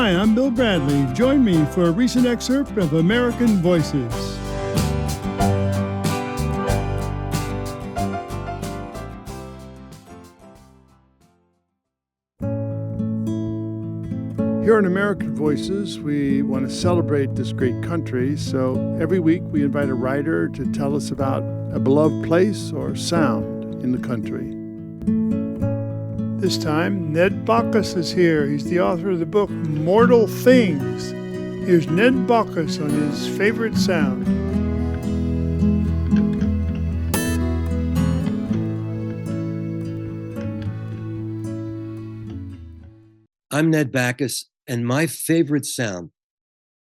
Hi, I'm Bill Bradley. Join me for a recent excerpt of American Voices. Here on American Voices, we want to celebrate this great country, so every week we invite a writer to tell us about a beloved place or sound in the country. This time, Ned Bachus is here. He's the author of the book Mortal Things. Here's Ned Bachus on his favorite sound. I'm Ned Bachus, and my favorite sound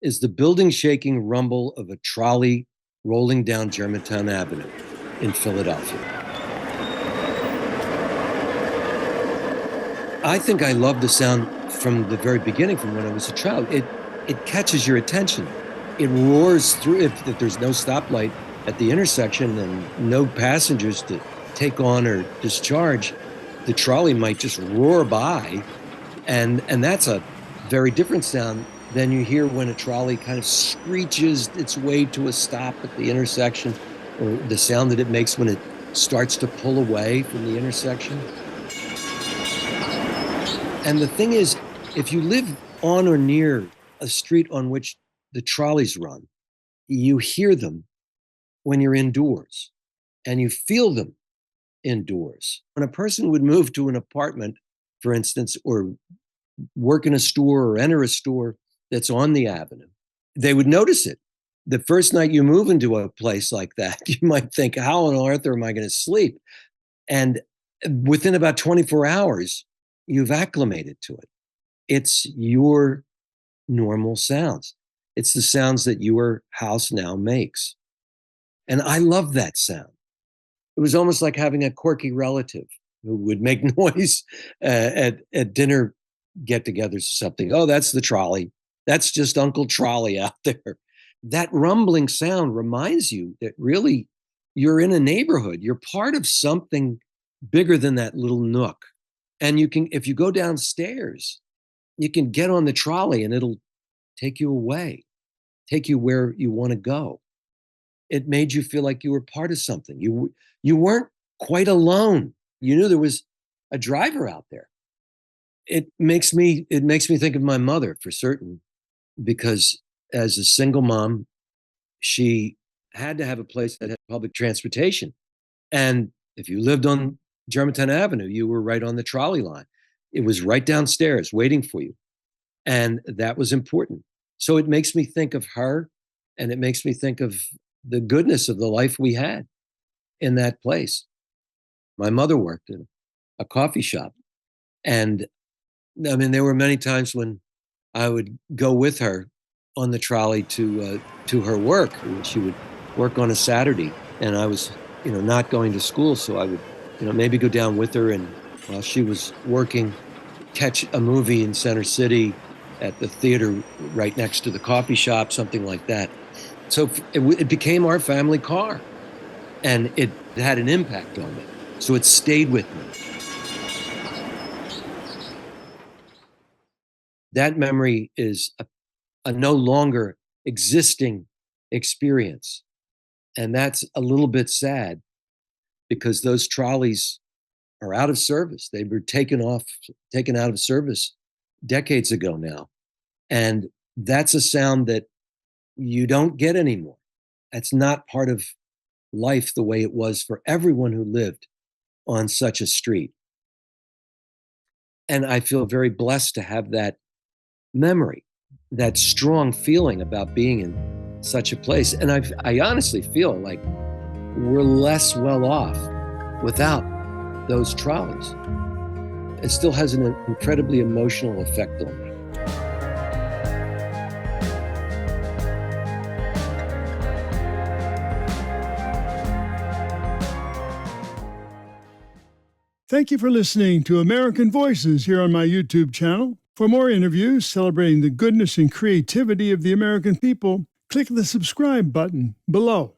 is the building-shaking rumble of a trolley rolling down Germantown Avenue in Philadelphia. I think I love the sound from the very beginning, from when I was a child. It catches your attention. It roars through. If there's no stoplight at the intersection and no passengers to take on or discharge, the trolley might just roar by, and that's a very different sound than you hear when a trolley kind of screeches its way to a stop at the intersection, or the sound that it makes when it starts to pull away from the intersection. And the thing is, if you live on or near a street on which the trolleys run, you hear them when you're indoors, and you feel them indoors. When a person would move to an apartment, for instance, or work in a store or enter a store that's on the avenue, they would notice it. The first night you move into a place like that, you might think, how on earth am I going to sleep? And within about 24 hours, you've acclimated to it. It's your normal sounds. It's the sounds that your house now makes. And I love that sound. It was almost like having a quirky relative who would make noise at dinner get-togethers or something. Oh, that's the trolley. That's just Uncle Trolley out there. That rumbling sound reminds you that really you're in a neighborhood. You're part of something bigger than that little nook. And you can, if you go downstairs, you can get on the trolley and it'll take you away, take you where you want to go. It made you feel like you were part of something. You weren't quite alone. You knew there was a driver out there. It makes me think of my mother for certain, because as a single mom, she had to have a place that had public transportation. And if you lived on Germantown Avenue, you were right on the trolley line. It was right downstairs waiting for you. And that was important. So it makes me think of her, and it makes me think of the goodness of the life we had in that place. My mother worked in a coffee shop. And I mean, there were many times when I would go with her on the trolley to her work. She would work on a Saturday, and I was, not going to school, so I would, maybe go down with her, and while she was working, catch a movie in Center City at the theater right next to the coffee shop, something like that. So it became our family car, and it had an impact on me. So it stayed with me. That memory is a no longer existing experience. And that's a little bit sad, because those trolleys are out of service. They were taken out of service decades ago now. And that's a sound that you don't get anymore. That's not part of life the way it was for everyone who lived on such a street. And I feel very blessed to have that memory, that strong feeling about being in such a place. And I honestly feel like we're less well off without those trolleys. It still has an incredibly emotional effect on me. Thank you for listening to American Voices here on my YouTube channel. For more interviews celebrating the goodness and creativity of the American people, click the subscribe button below.